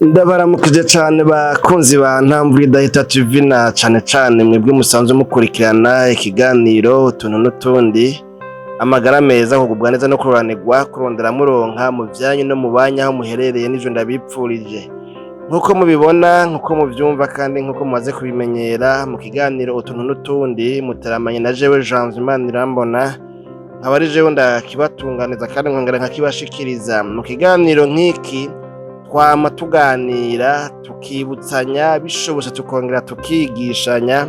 Ndabaramukije cane bakunzi ba Ntamvu idahita TV na cane mwebwe musanzwe mukurikirana ikiganiro utuntu n'utundi, amagara meza kugubwa neza no kuroranirwa kurondera muronka mu vyanyu no mu banyu aho muherereye n'ivyo ndabipfurije. Nkuko mubibona, nkuko muvyumva kandi nkuko mumaze kubimenyera mu kiganiro utuntu n'utundi muteramanye na jewe Janvier Manirambona, nkaba ari jewe ndakibatunganiza kandi nkongera nkakibashikiriza. Mu kiganiro nk'iki twama tuganira tukibutsanya, bishobotse tukongera tukigishanya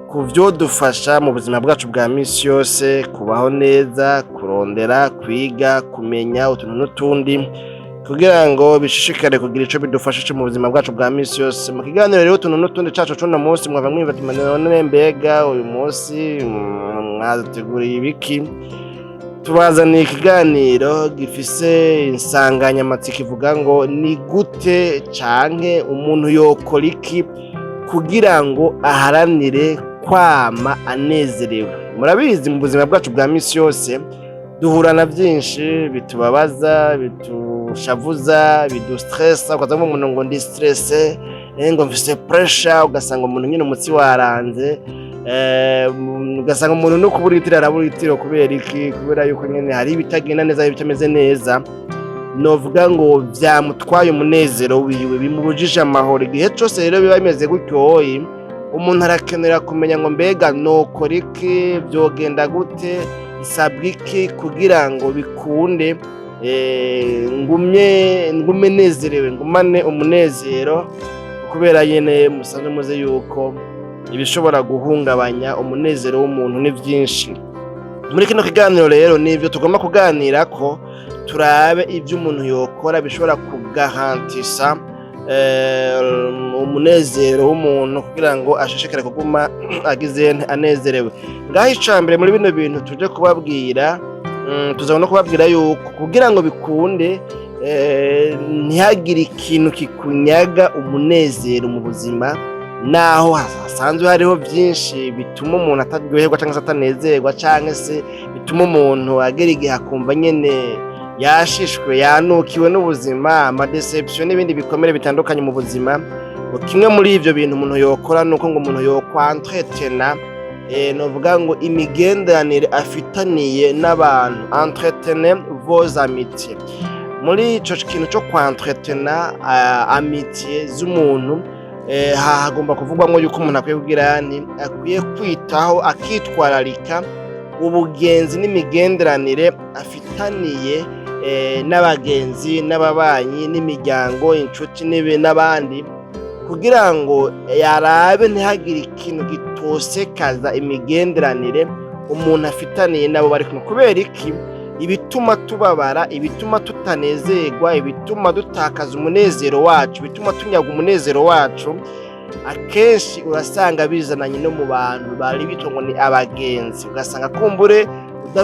ku vyodufasha mu buzima bwacu bwa misi yose, kubaho neza, kurondera, kwiga, kumenya utuntu n'utundi kugira ngo bishishikare kugira ico bidufashije mu buzima bwacu bwa misi yose. Mu kiganiro rero utuntu n'utundi cacu cuno munsi mwava mwumva ati none mbega uyu munsi mwaduteguriye ibiki? Tubazaniye ikiganiro gifise insanganyamatsiko ivuga ngo ni gute canke umuntu yokora iki kugira ngo aharanire kwama anezerewe. Murabizi mu buzima bwacu bwa misi yose duhura na vyinshi bitubabaza, bitushavuza, bidustressa, ukaza umuntu ngo ndi stresse, ngo mfise pressure, ugasanga umuntu nyine umutsi waranze, ugasanga umuntu no kuburitira araburitiro kubera iki? Kubera yuko nyene hari ibitagenda neza, bitameze neza, novuga ngo vyamutwaye umunezero wiwe, bimubujije amahoro. Igihe cose rero biba bimeze gutyoyi, umuntu arakenera kumenya ngo mbega nokora iki, vyogenda gute, isabwa iki kugira ngo bikunde ngume nezerewe, ngumane umunezero, kubera nyene musanzwe muzi yuko ibishobora guhungabanya umunezero w'umuntu ni vyinshi. Muri kino kiganiro rero nivyo tugomba kuganirako, turabe ivyo umuntu yokora bishobora kugarantisa umunezero w'umuntu kugira ngo ashishikare kuguma agize anezerewe. Ngaho icambere muri bino bintu tuje kubabwira, tuzabona kubabwira yuko kugira ngo bikunde ntihagire ikintu kikunyaga umunezero mu buzima, naho hasanzwe hariho vyinshi bituma umuntu ataryoherwa canke se atanezerwa, canke se bituma umuntu agera igihe akumva nyene yashishwe, yanukiwe n'ubuzima, amadeception n'ibindi bikomere bitandukanye mu buzima. Kimwe muri ivyo bintu umuntu yokora nuko ngo umuntu yokwentretena, novuga ngo imigenderanire afitaniye n'abantu, entretenez vos amitiés. Muri ico kintu co kwentretena amitié z'umuntu, hagomba kuvugwamwo yuko umuntu akwiye kugira akwiye kwitaho akitwararika ubugenzi n'imigenderanire afitaniye n'abagenzi, n'ababanyi, n'imiryango, inshuti n'abandi, kugira ngo yarabe ntihagire ikintu gitosekaza imigenderanire umuntu afitaniye nabo bari kumwe. Kubera iki? Ibituma tubabara, ibituma tutanezerwa, ibituma dutakaza umunezero wacu, ibituma tunyaga umunezero wacu, akenshi urasanga bizananye no mu bantu bari bitongo ni abagenzi. Ugasanga kumbure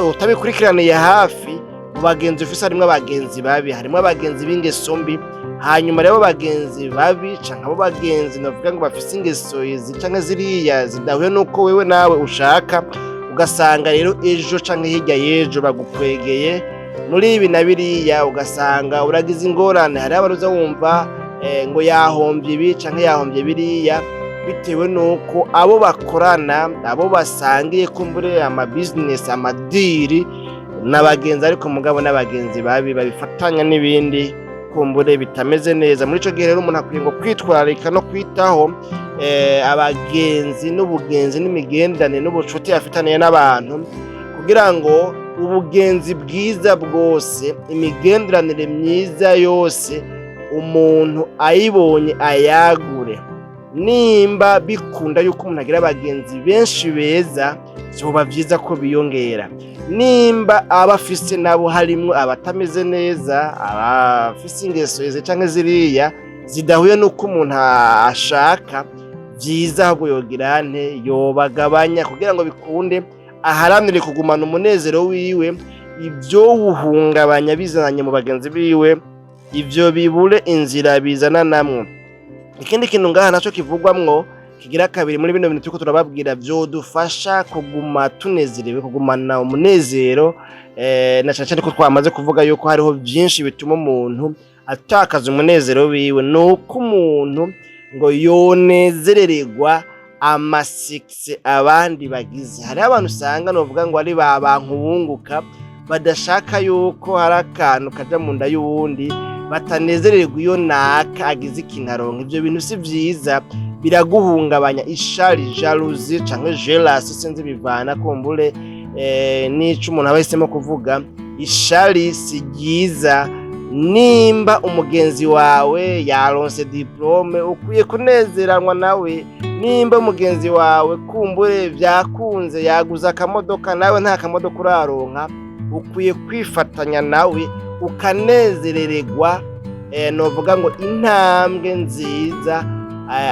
utabikurikiraniye hafi, mu bagenzi ufise harimwo abagenzi babi, harimwo abagenzi b'ingeso mbi, hanyuma rero bagenzi babi canke abo bagenzi navuga ngo bafise ingeso izi canke ziriya zidahuye nuko wewe nawe ushaka, ugasanga rero ejo canke hirya y'ejo bagukwegeye muri ibi na biriya, ugasanga uragize ingorane. Hari abaruza wumva ngo yahombye ibi canke yahombye biriya, bitewe nuko abo bakorana, abo basangiye kumbure ama business, amadiri n'abagenzi, ariko mugabo n'abagenzi babi babifatanya n'ibindi kumbure bitameze neza. Muri ico gihe rero umuntu akwiye ngo kwitwararika no kwitaho abagenzi n'ubugenzi n'imigenderanire n'ubucuti afitaniye n'abantu, kugira ngo ubugenzi bwiza bwose, imigenderanire myiza yose umuntu ayibonye ayagure. Nimba bikunda yuko umuntu agira abagenzi benshi beza, vyoba vyiza ko biyongera. Nimba abafise nabo harimwo abatameze neza, abafise ingeso izi canke ziriya zidahuye nuko umuntu ashaka, vyiza ahubwo yogira yobagabanya kugira ngo bikunde aharanire kugumana umunezero wiwe, ivyo wuhungabanya bizananye mu bagenzi biwe ivyo bibure inzira bizana namwo. Ikindi kintu ngaha naco kivugwamwo kigira kabiri muri bino bintu turiko turababwira vyodufasha kuguma tunezerewe, kugumana umunezero, na cane cane ko twamaze kuvuga yuko hariho vyinshi bituma umuntu atakaza umunezero wiwe, nuko umuntu ngo yonezerererwa amasikisi abandi bagize. Hari abantu usanga novuga ngo ari ba bankubunguka badashaka yuko hari akantu kaja mu nda y'uwundi, batanezererwa iyo naka agize ikintu aronka. Ivyo bintu si vyiza, biraguhungabanya. Ishari, jalousie canke jealousy sinzi bivana kumbure n'ico umuntu abahisemo kuvuga. Ishari si ryiza. Nimba umugenzi wawe yaronse diplome, ukwiye kunezeranwa nawe. Nimba umugenzi wawe kumbure vyakunze yaguza akamodoka, nawe nta kamodoka uraronka, ukwiye kwifatanya nawe ukanezerererwa novuga ngo intambwe nziza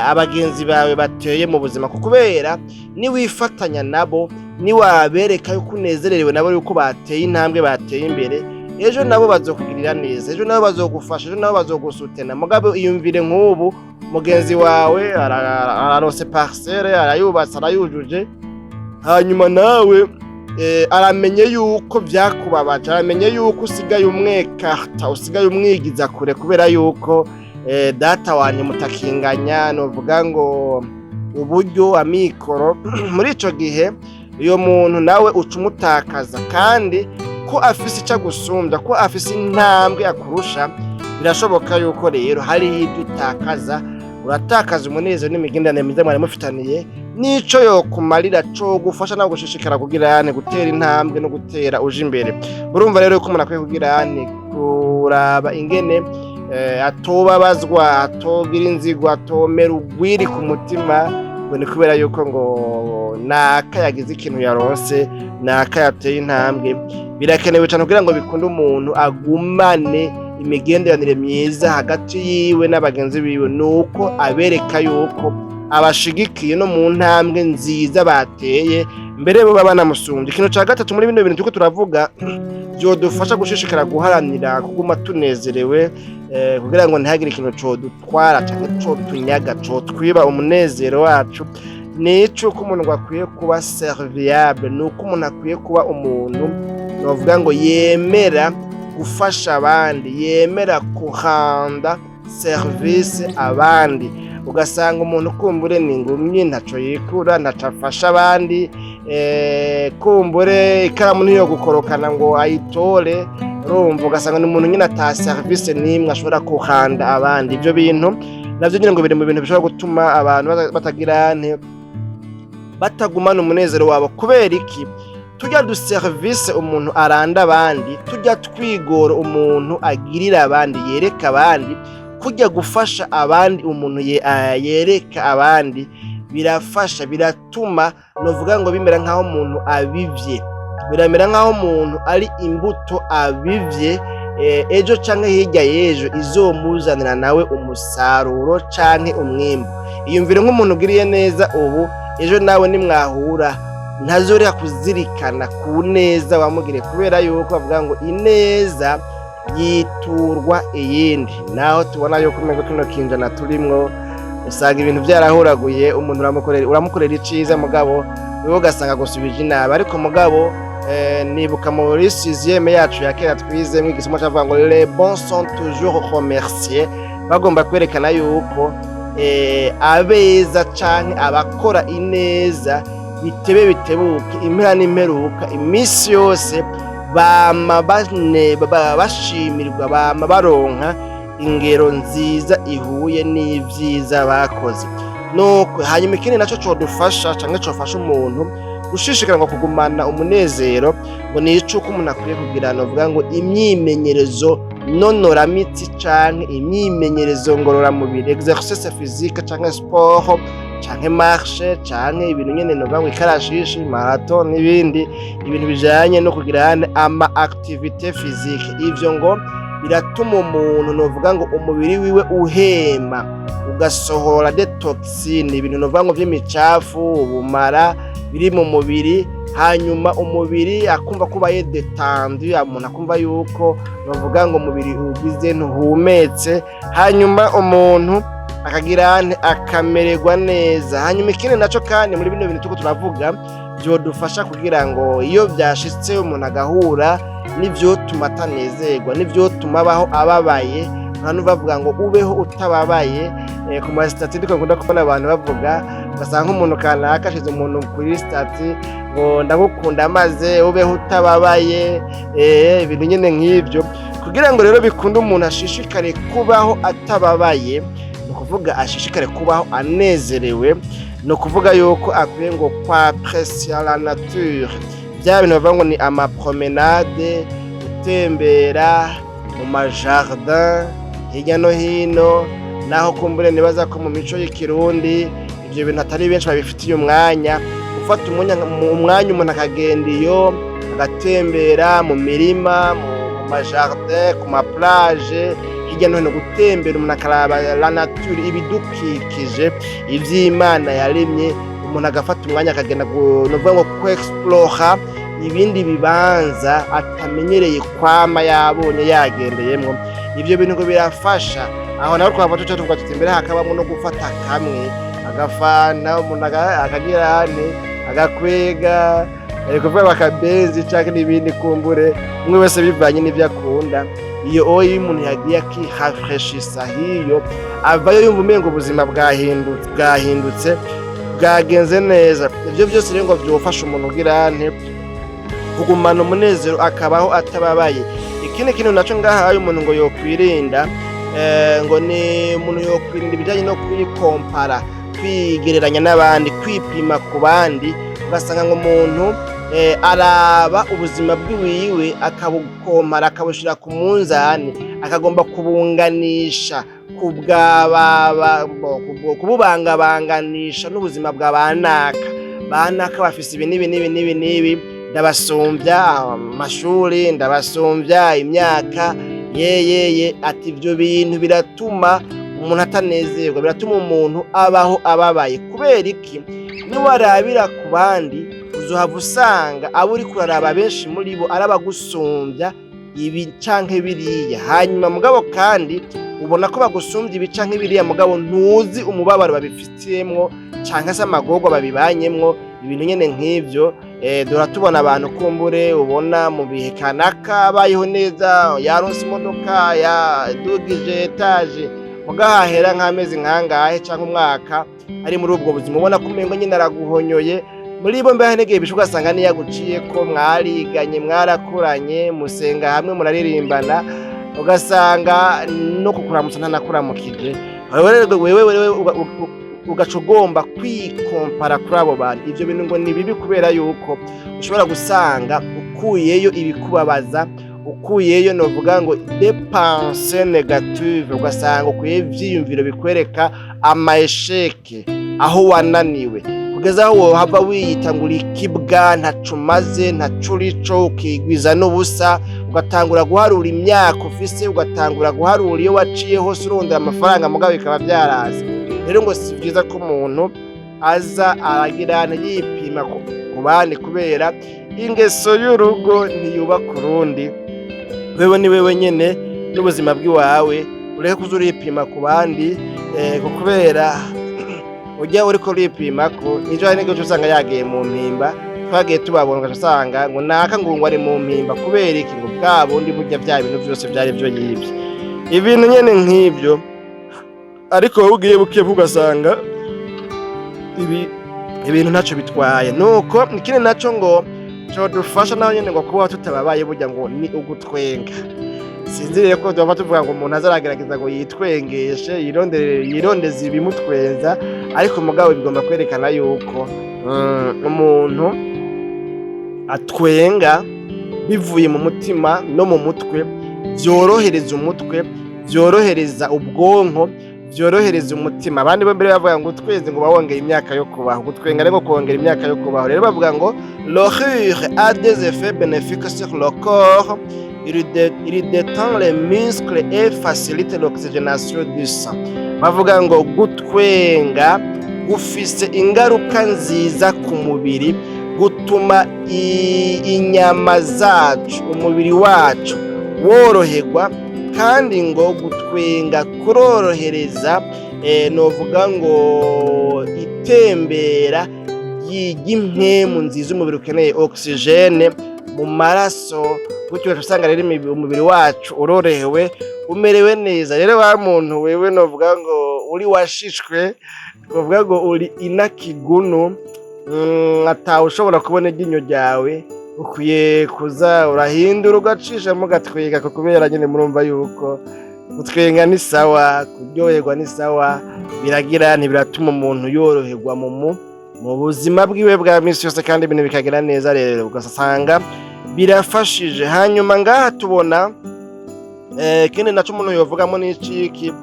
abagenzi bawe bateye mu buzima, kubera niwifatanya nabo, niwabereka yuko unezererewe nabo yuko bateye intambwe, bateye imbere, ejo nabo bazokugirira neza, ejo nabo bazogufasha, ejo nabo bazogusutena. Mugabo iyumvire nk'ubu mugenzi wawe ararose parcelle, arayubatse, arayujuje, hanyuma nawe aramenye yuko vyakubabaje, aramenye yuko usigaye umwekarta, usigaye umwigiza kure kubera yuko data wanye mutakinganya, novuga ngo uburyo amikoro. Muri ico gihe uyo muntu nawe uca umutakaza, kandi ko afise ico agusumbya, ko afise intambwe akurusha, birashoboka yuko rero hari ibyo utakaza. Uratakaza umunezero n'imigenderanire myiza mwari mufitaniye, nico yokumarira co gufasha nawe gushishikara kugira gutera intambwe no gutera uje imbere. Urumva rero ko umuntu akwiye kugira kuraba ingene atobabazwa, atogira inzigo, atomera ugwiri ku mutima, ngo ni kubera yuko ngo naka yagize ikintu yaronse, naka yateye intambwe. Birakenewe cyane kugira ngo bikunde umuntu agumane imigenderanire myiza hagati yiwe n'abagenzi biwe, nuko abereka yuko abashigikiye no mu ntambwe nziza bateye, mbere bo banamusumbye. Ikintu ca gatatu muri bino bintu tuko turavuga byodufasha gushishikara guharanira kuguma tunezerewe, kugira ngo ntihagire ikintu codutwara cyangwa cotunyaga, cotwiba umunezero wacu, nico ko umuntu akwiye kuba serviable, nuko umuntu akwiye kuba umuntu novuga ngo yemera gufasha abandi, yemera kuhanda service abandi. Ugasanga umuntu kumbure ni ngumye, ntaco yikura, ntaco afasha abandi, kumbure ikaramu niyo gukorokana ngo ayitore, urumva ugasanga ni umuntu nyine ata service nimwe ashobora kuhanda abandi. Ivyo bintu navyo nyine ngo biri mu bintu bishobora gutuma abantu batagira batagumana umunezero wabo. Kubera iki? Tujya du service umuntu aranda abandi, tujya twigora umuntu agirira abandi, yereka abandi, kujya gufasha abandi umuntu yereka abandi, birafasha, biratuma novuga ngo bimera nkaho umuntu abivye, biramera nkaho umuntu ari imbuto abivye, ejo canke hirya y'ejo izomuzanira nawe umusaruro canke umwimbu. Iyumvire nk'umuntu ugiriye neza ubu, ejo nawe nimwahura ntazorera kuzirikana ku neza wamugire, kubera yuko bavuga ngo ineza yiturwa iyindi. Naho tubona yuko umego kino kinjana turimwo usanga ibintu byarahuraguye, umuntu uramukorera iciza, mugabo wewe ugasanga gusubije inaba. Ariko mugabo nibuka muri 6e yacu ya kera twize mu igisomo cyavuga ngo les bons sont toujours remerciés, bagomba kwerekana yuko abeza canke abakora ineza bitebe bitebuke, impera n'imperuka, imisi yose bama bashimirwa, bama baronka ingero nziza ihuye n'ivyiza bakoze. Nuko hanyuma ikindi naco codufasha canke cofasha umuntu gushishikara ngo kugumana umunezero, ngo nico ko umuntu akwiye kugira novuga ngo imyimenyerezo nonoramitsi canke imyimenyerezo ngororamubiri, exercice physique canke sport canke marche canke ibintu nyene novuga ngo ikarashishi, marathon n'ibindi, ibintu bijanye no kugira ama activité physique. Ivyo ngo biratuma umuntu novuga ngo umubiri wiwe uhema, ugasohora detoxine, ibintu novuga ngo vy'imicafu, ubumara biri mu mubiri, hanyuma umubiri akumva kubaye detendu, umuntu akumva yuko bavuga ngo umubiri ugize ntuhumetse, hanyuma umuntu akagira akamererwa neza. Hanyuma ikindi naco kandi muri bino bintu tuko turavuga byodufasha kugira ngo iyo byashitse umuntu agahura n'ivyo tuma atanezerwa, n'ivyo tuma abaho ababaye, hano bavuga ngo ubeho utababaye. Ku ma stati ndiko ngunda kubona abantu bavuga ugasanga nk'umuntu kanaka ashize umuntu kuri stati ngo ndagukunda maze ubeho utababaye, ibintu nyene nk'ivyo. Kugira ngo rero bikunde umuntu ashishikare kubaho atababaye, ni ukuvuga ashishikare kubaho anezerewe, ni ukuvuga yuko akwiye ngo apprécier la nature, bya bintu bavuga ngo ni amapromenade, gutembera mu majardin hirya no hino, naho kumbure nibaza ko mu mico y'ikirundi ibyo bintu atari benshi babifitiye umwanya. Gufata umwanya umuntu akagenda iyo agatembera mu mirima, mu majardin, ku maplage hirya no hino, gutembera umuntu akaraba la nature, ibidukikije ivy'Imana yaremye, umuntu agafata umwanya akagenda novuga ngo kwexplora ibindi bibanza atamenyereye kwama yabonye yagendeyemwo. Ivyo bintu ngo birafasha. Aho naho twava tuca tuvuga tuti mbere hakabamwo no gufata kamwe agafana umuntu akagira agakwega, kuvuga bakabenzi canke n'ibindi kumbure, umwe wese bivanye n'ivyo akunda. Iyo umuntu yagiye akihafreshisa hiyo, avayo yumva umengo ubuzima bwahindutse bwagenze neza. Ivyo byose rero ngo vyofasha umuntu ugira kugumana umunezero akabaho atababaye. Ikindi kintu naco ngaha ayo umuntu ngo yokwirinda, ngo ni umuntu yokwirinda ibijanye no kwikompara, kwigereranya n'abandi, kwipima ku bandi. Ugasanga ngo umuntu araba ubuzima bwiwiwe akabukompara, akabushira ku munzani, akagomba kubunganisha, kububangabanganisha n'ubuzima bwa banaka bafise ibi n'ibi, ndabasumbya amashuri, ndabasumbya imyaka, yeye ati ivyo bintu biratuma umuntu atanezerwa, biratuma umuntu abaho ababaye. Kubera iki? Niwarabira ku bandi uzohava usanga abo uri kuraraba benshi muri bo arabagusumbya ibi canke biriya, hanyuma mugabo kandi ubona ko bagusumbya ibi canke biriya, mugabo ntuzi umubabaro babifitiyemwo canke se amagorwa babibanyemwo. Ibintu nyene nk'ivyo dora tubona abantu kumbure ubona mu bihe kanaka bayeho neza, yaronse imodoka, yadugije etaje, mugahahera nk'amezi nkangahe canke umwaka ari muri ubwo buzima, ubona ko umengo nyene araguhonyoye. Muri bo mbeho negeye bishuka ugasanga niyaguciye ko mwariganye, mwarakuranye, musenga hamwe, muraririmbana, ugasanga no kukuramutsa ntanakuramukije. Wewe ugaca ugomba kwikompara kuri abo bantu. Ivyo bintu ngo ni bibi kubera yuko ushobora gusanga ukuyeyo ibikubabaza, ukuyeyo novuga ngo dépense négative, ugasanga ukuye ivyiyumviro bikwereka amaesheke, aho wananiwe, kugeza aho wohava wiyita ngo uri ikibwa, ntaco umaze, ntaco urico, ukigwiza n'ubusa, ugatangura guharura imyaka ufise, ugatangura guharura iyo waciye hose urondera amafaranga, mugabo bikaba vyaraze. Rero ngo si byiza ko umuntu aza aragira yipima ku bandi, kubera ingeso y'urugo ntiyubaka urundi. Wewe ni wewe nyene n'ubuzima bw'iwawe, ureke kuza uripima ku bandi, kubera ujya uriko uripima ko ejo hari n'icyo usanga yagiye mu mpimba. Twagiye tubabona ugasanga ngo naka ngo ari mu mpimba, kubera iki? Ngo bwa bundi burya bya bintu byose byari byo yibye. Ibintu nyene nk'ivyo, ariko wowe ugiye buke ugasanga ibintu ntacyo bitwaye. Nuko ikindi naco ngo codufasha naho nyene ngo kuba tutababaye burya ngo ni ugutwenga. Sinziriye ko tuba tuvuga ngo umuntu azaragerageza ngo yitwengeshe, yirondeze ibimutwenza, ariko mugabo bigomba kwerekana yuko umuntu atwenga bivuye mu mutima no mu mutwe, byorohereza umutwe, byorohereza ubwonko, byorohereza umutima. Abandi bo mbere bavuga ngo tweze ngo bawongera imyaka yo kubaho, gutwenga ariko kongera imyaka yo kubaho. Rero bavuga ngo le rire a des effets bénéfiques sur le corps, il détend les muscles et facilite l'oxygénation du sang. Bavuga ngo gutwenga gufise ingaruka nziza ku mubiri, gutuma inyama zacu, umubiri wacu woroherwa, kandi ngo gutwenga kurorohereza novuga ngo itembera ry'impemu nziza umubiri ukeneye, oxygene mu maraso. Gutyo usanga rero umubiri wacu urorohewe, umerewe neza. Rero wa muntu wewe novuga ngo uri washishwe, twovuga ngo uri inakigunu, atawe ushobora kubona iryinyo ryawe, ukwiye kuza urahindura ugacishamo gatwega, kubera nyine murumva yuko gutwenga ni sawa, kuryoherwa ni sawa, biragira ntibiratuma umuntu yoroherwa mu buzima bwiwe bwa minsi yose, kandi ibintu bikagera neza. Rero ugasanga birafashije. Hanyuma ngaha tubona ikindi naco umuntu yovugamo n'iciki,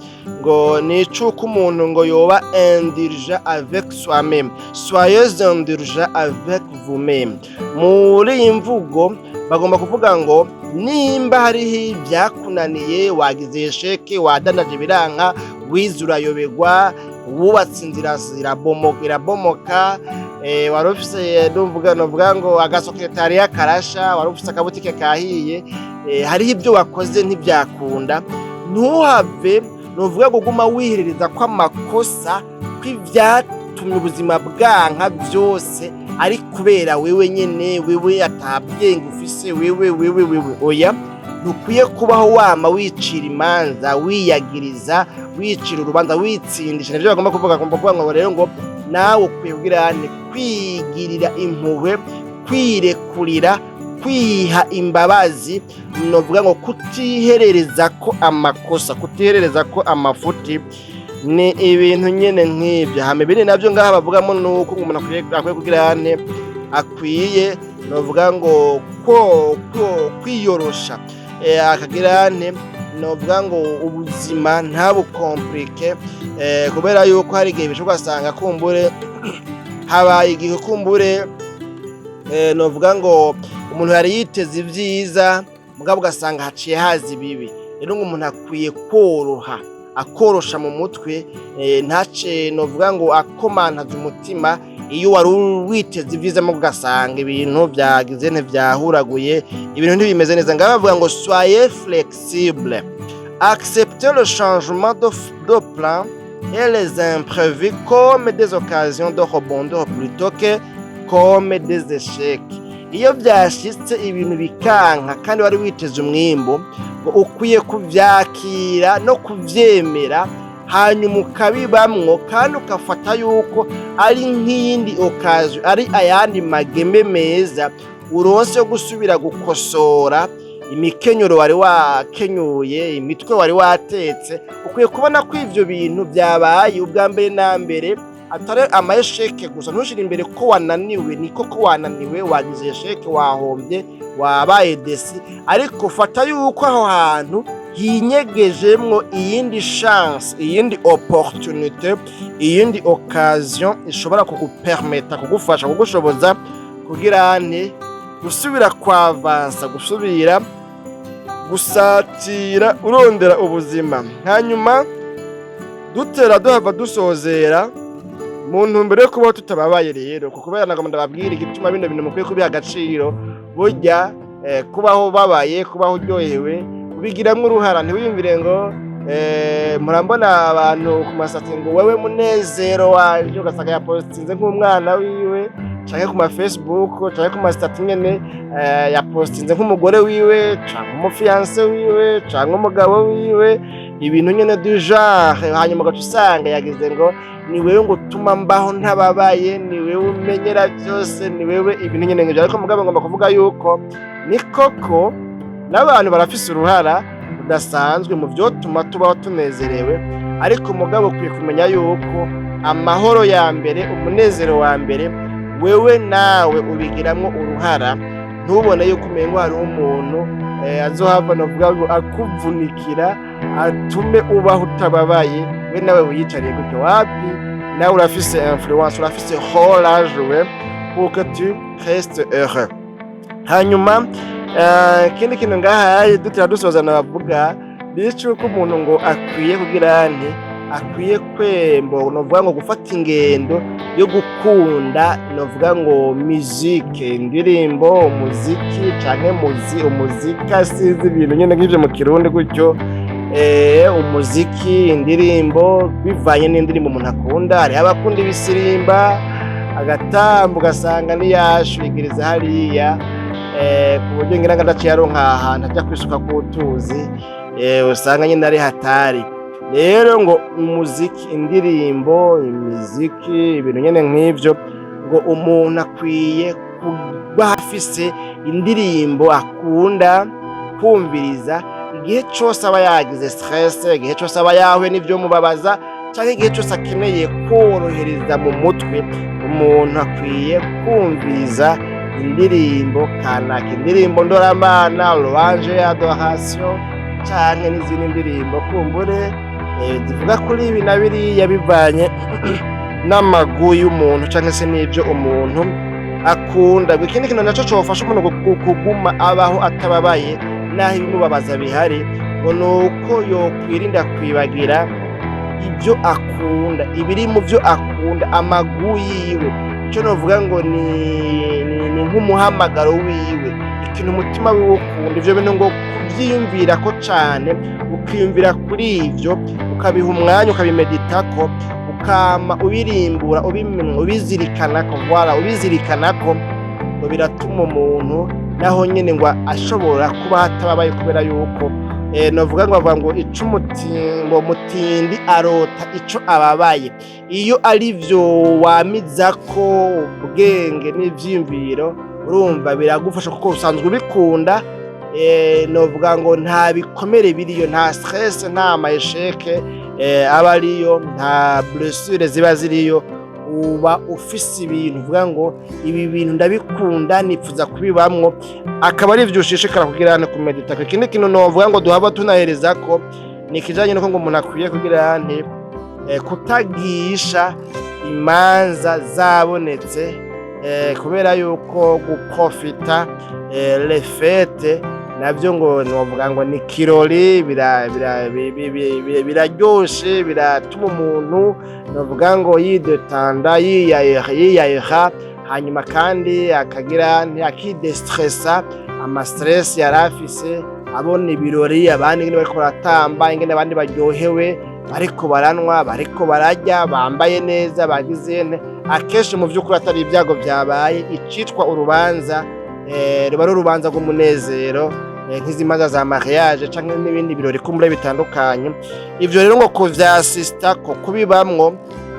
ngo nicuko umuntu ngo yoba indulgent avec soi-même, soyez indulgent avec vous-même. Muri iyi mvugo bagomba kuvuga ngo nimba hariho ibyakunaniye, wagize esheke, wadandaje biranka, wize urayoberwa, wubatse inzira irabomoka, wari ufise novuga ngo agasekretariya karasha, wari ufise akabutike kahiye, hariho ibyo wakoze ntibyakunda, ntuhave novuga ngo guma wiherereza ko amakosa kw'ivyatumye ubuzima bwanka byose ari kubera wewe nyene, wewe atabwenge ufise, wewe oya, ntukwiye kubaho wama wicira imanza, wiyagiriza, wicira urubanza, witsindisha. Nivyo bagomba kuvuga ngo rero ngo nawe ukwiye kugirane kwigirira impuhwe, kwirekurira, kwiha imbabazi, novuga ngo kutiherereza ko amakosa, kutiherereza ko amafuti, ni ibintu nyene nk'ibyo. Hame biri navyo ngaha bavugamo nuko umuntu akwiye kugirane, akwiye novuga ngo kwiyorosha, akagirane novuga ngo ubuzima ntabukomplike, kubera yuko hari igihe bishobora gusanga kumbure habaye igihe kumbure novuga ngo umuntu yari yiteze ivyiza mugabo ugasanga haciye hazi bibi. Rero ngo umuntu akwiye akorosha mu mutwe, ntace novuga ngo akomantaza umutima iyo wari witeze ivyiza mu ugasanga ibintu byagize ntivyahuraguye, ibintu ntibimeze neza. Ngaho bavuga ngo soyez flexible, acceptez le changement de plan et les imprévus comme des occasions de rebondir plutôt que comme des échecs. Iyo byashitse ibintu bikanka kandi wari witeze umwimbo, ngo ukwiye kuvyakira no kuvyemera, hanyuma ukabibamwo kandi ukafata yuko ari nk'iyindi occasion, ari ayandi magembe meza uronse yo gusubira gukosora imikenyero wari wakenyuye, imitwe wari watetse. Ukwiye kubona ko ivyo bintu byabaye ubwa mbere na mbere, atari amaesheke gusa. Ntushira imbere ko wananiwe, niko ko wananiwe, wagize esheke, wahombye, wabaye desi, ariko fata yuko aho hantu hinyegejemwo iyindi chance, iyindi opportunité, iyindi occasion ishobora kugupermeta, kugufasha, kugushoboza kugirane gusubira kwavansa, gusubira gusatira, urondera ubuzima. Hanyuma duhava dusozera mu ntumbero yo kubaho tutababaye. Rero kubera nagomba ndababwira igituma bino bintu mukwiye kubiha agaciro. Burya kubaho babaye, kubaho uryohewe, ubigiramwo uruhara. Ntiwiyumvire ngo murambona abantu ku masati ngo wewe munezero waje, ugasanga yapostinze nk'umwana wiwe, canke ku ma Facebook, canke ku ma stati nyene yapostinze nk'umugore wiwe, canke umufiance wiwe, canke umugabo wiwe, ibintu nyene du genre. Hanyuma ugaca usanga yagize ngo ni wewe ngo utuma mbaho ntababaye, ni wewe umenyera byose, ni wewe ibintu nyene ngivyo. Ariko mugabo ngomba kuvuga yuko ni koko n'abantu barafise uruhara rudasanzwe mu byo tuma tubaho tunezerewe, ariko mugabo ukwiye kumenya yuko amahoro ya mbere, umunezero wa mbere, wewe nawe ubigiramwo uruhara. Ntubone yuko umengo hari umuntu azohava novuga ngo akuvunikira atume ubaho utababaye, we nawe wiyicariye gutyo. Wapi, nawe urafise influence, urafise rôle à jouer pour que tu restes heureux. Hanyuma ikindi kintu ngaha dutera dusozana bavuga bicuko umuntu ngo akwiye kugirane, akwiye kwembo novuga ngo gufata ingendo yo gukunda, novuga ngo musique, indirimbo, umuziki canke umuzika, sizi ibintu nyene nk'ivyo mu Kirundi gutyo. Umuziki, indirimbo, bivanye n'indirimbo umuntu akunda. Hari abakunda ibisirimba, agatambo ugasanga niyashwigiriza hariya, ku buryo ngira ngo adaciye aronka ahantu ajya kwisuka kutuzi. usanga nyine ari hatari. Rero ngo umuziki, indirimbo, imiziki, ibintu nyene nk'ivyo, ngo umuntu akwiye kuba afise indirimbo akunda kumviriza igihe cose aba yagize stress, igihe cose aba yahuye n'ivyo mubabaza, canke igihe cose akeneye kworohereza mu mutwe. Umuntu akwiye kumviriza indirimbo kanaka, indirimbo ndoramana, louange, adoration, canke n'izindi ndirimbo kumbure zivuga kuri ibi na biriya bivanye n'amagu y'umuntu canke se n'ivyo umuntu akunda. Ikindi kintu naco cofasha umuntu kuguma abaho atababaye naho ibimubabaza bihari, ngo nuko yokwirinda kwibagira ibyo akunda, ibiri mu byo akunda, amagu yiwe. Ico novuga ngo ni nk'umuhamagaro wiwe, ikintu umutima wiwe ukunda. Ivyo bintu ngo kuvyiyumvirako cane, ukiyumvira kuri ivyo, ukabiha umwanya, ukabimeditako, ukama ubirimbura, ubizirikanako, ubizirikanako, ngo biratuma umuntu naho nyene ngo ashobora kuba atababaye, kubera yuko novuga ngo bavuga ngo mutindi arota ico ababaye. Iyo ari vyo wamizako ubwenge n'ivyiyumviro, urumva biragufasha kuko usanzwe ubikunda. Novuga ngo nta bikomere biriyo, nta stress, nta mayesheke aba ariyo, nta blessure ziba ziriyo. Uba ufise ibintu uvuga ngo ibi bintu ndabikunda, nipfuza kubibamwo, akaba ari vyo ushishikara kugira hane kumedita. Ikindi kintu novuga ngo duhava tunaherezako ni ikijanye nuko ngo umuntu akwiye kugira hane kutagisha imanza zabonetse, kubera yuko guprofita les fêtes navyo ngo novuga ngo ni kirori, biraryoshe, biratuma umuntu novuga ngo yidetanda, yiyayira, hanyuma kandi akagira akidestressa amastress yarafise, abona ibirori, abandi ngene bariko baratamba, ingene abandi baryohewe, bariko baranwa, bariko bararya, bambaye neza, bagizene. Akenshi mu vy'ukuri atari ibyago vyabaye, icitwa urubanza ruba ari urubanza rw'umunezero, nk'izi manza za mariage canke n'ibindi birori kumbure bitandukanye. Ivyo rero ngo kuvyasista, ko kubibamwo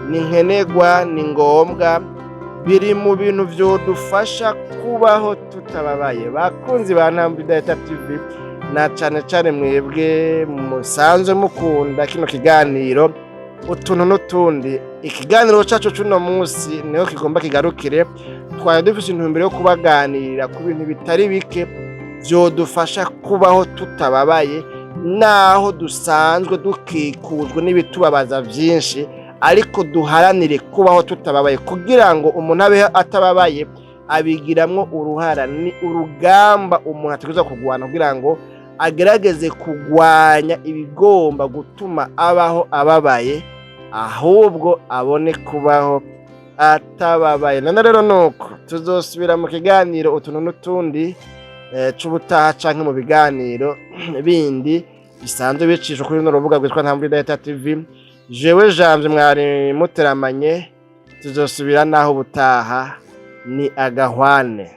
ni nkenerwa, ni ngombwa, biri mu bintu vyodufasha kubaho tutababaye. Bakunzi ba Ntambwe TV, na cane cane mwebwe musanzwe mukunda kino kiganiro utuntu n'utundi, ikiganiro cacu cuno musi niho kigomba kigarukire. Twari dufise intumbero yo kubaganirira ku bintu bitari bike vyodufasha kubaho tutababaye, naho dusanzwe dukikujwe n'ibitubabaza vyinshi, ariko duharanire kubaho tutababaye kugira ngo umuntu abeho atababaye. Abigiramwo uruhara, ni urugamba umuntu ategerezwa kugwana kugira ngo agerageze kugwanya ibigomba gutuma abaho ababaye, ahubwo abone kubaho atababaye. None rero nuko tuzosubira mu kiganiro utuntu n'utundi c'ubutaha, canke mu biganiro bindi bisanzwe bicishwa kuri runo rubuga rwitwa Ntambwe TV. Jewe Janvier mwari muteramanye, tuzosubira naho ubutaha. Ni agahwane.